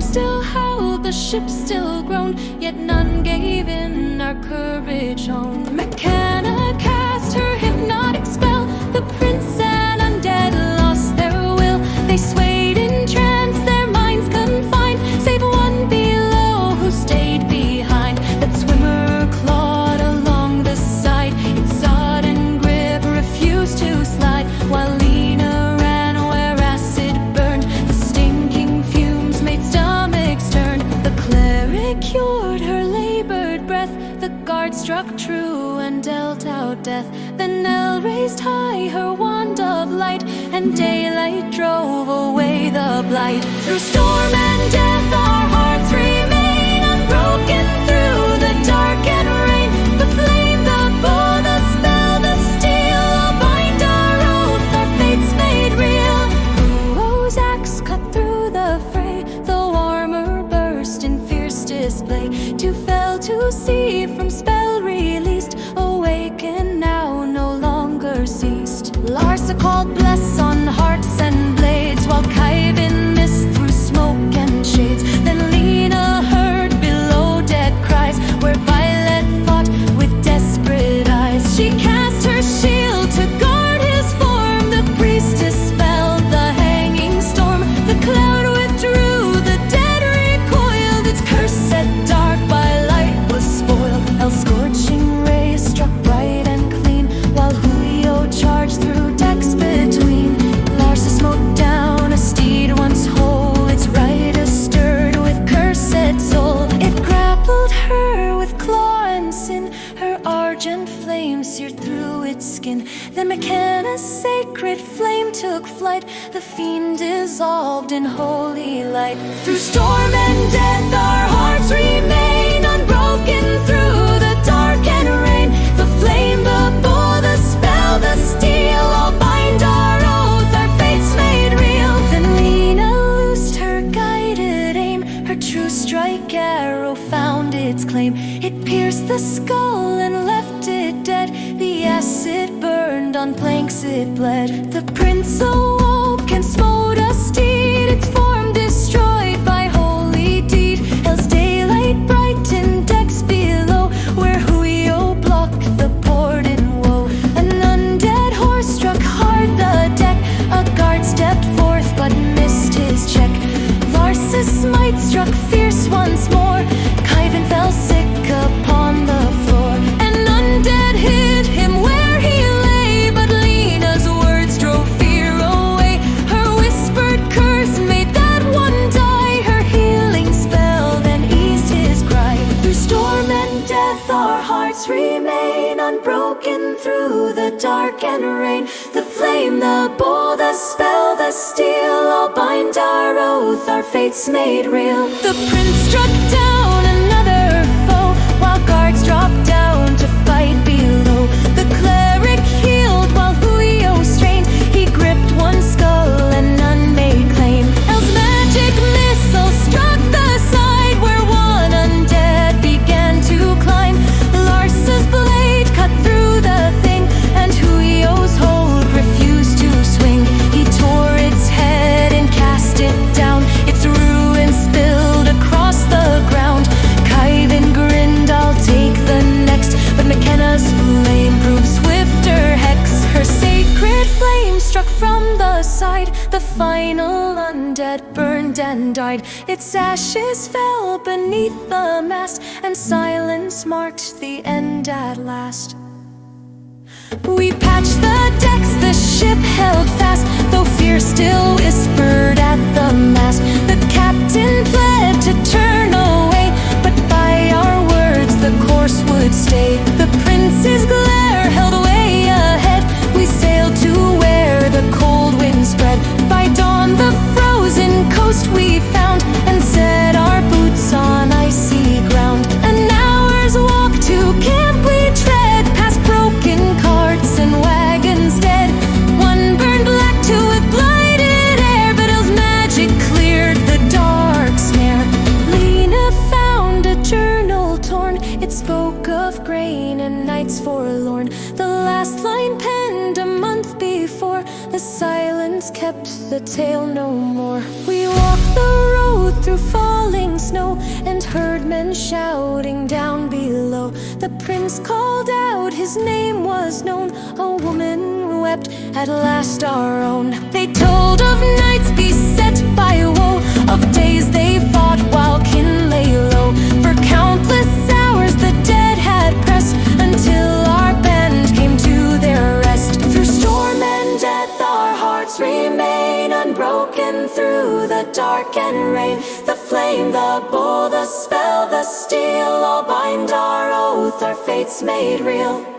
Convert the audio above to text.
still howled, the ship still groaned, yet none gave in, our courage owned. Mikenna cast her hypnotic spell, the prince and undead lost their will. They swayed in trance, their minds confined, save one below who stayed behind. That swimmer clawed along the side, its sodden grip refused to slide, while Lina ran where acid burned. The stinking fumes made stomachs turn. The cleric cured her labored breath, the guard struck true and dealt out death. Then Elle raised high her wand of light, and daylight drove away the blight. Through storm and death our hearts remain unbroken, through the dark and rain. The flame, the bow, the spell, the steel, all bind our oath, our fates made real. Huio's axe cut through the fray, the warmer burst in fierce display. Two fell to sea from spell released, awakened now, no longer ceased. Larsa called bless on hearts and blades, while Kivin missed through smoke and shades. Then Lina heard below dead cries, where Violet fought with desperate eyes. She cast her shield to guard his form, the priest dispelled the hanging storm. The cloud withdrew, the dead recoiled, its curse set dark by light was spoiled. Elle's scorching rays struck bright and clean, while Huio charged through decks between. Larsa smote down a steed once whole, its rider stirred with cursed soul. It grappled her with claw and sin, her argent flame seared through its skin. Then Mikenna's sacred flame took flight, the fiend dissolved in holy light. Through storm and death our hearts remain unbroken, through the dark and rain. The flame, the bow, the spell, the steel, all bind our oath, our fates made real. Then Lina loosed her guided aim, her true strike arrow found its claim. It pierced the skull and left it dead, the acid burned on planks it bled. The prince awoke and smote a steed, its form destroyed by holy deed. Elle's daylight brightened decks below, where Huio blocked the port in woe. An undead horse struck hard the deck, a guard stepped forth but missed his check. Larsa's smite struck fierce once more, Kivin fell sick upon the floor. An undead hit him where he lay, but Lina's words drove fear away. Her whispered curse made that one die, her healing spell then eased his cry. Through storm and death our hearts remain unbroken, through the dark and rain. The flame, the bow, the spell, the steel, all bind our oath, our fates made real. The prince struck down another foe, while guards dropped down to fight below. The cleric healed while Huio strained, he gripped one skull and none made claim. Elle's magic missile struck the side, where one undead began to climb. Larsa's blade cut through the thing, and Huio's hold refused to swing. He tore its head and cast it down, its ruins spilled across the ground. Kivin grinned, I'll take the next, but Mikenna's flame proved swifter hex. Her sacred flame struck from the side, the final undead burned and died. Its ashes fell beneath the mast, and silence marked the end at last. We patched the decks, the ship held fast, though fear still whispered at the mast. The captain pled to turn away, but by our words the course would stay. The prince's glare held way ahead, we sailed to where the cold wind spread. By dawn the frozen coast we found, and set our boots on icy ground. An hour's walk to camp we tread, past broken carts and wagons dead. One burned black to with blighted air, but Elle's magic cleared the dark snare. Lina found a journal torn, it spoke of grain and nights forlorn. The last line penned a month before, the silence kept the tale no more. We walked the road rode through falling snow and heard men shouting down below. The prince called out, his name was known. A woman wept, at last our own. They told of nights beset by woe, of days they fought while kin lay low. For countless hours the dead had pressed, until our band came to their rest. Through storm and death our hearts remain unbroken. Through the dark and rain, the flame, the bow, the spell, the steel, all bind our oath, our fates made real.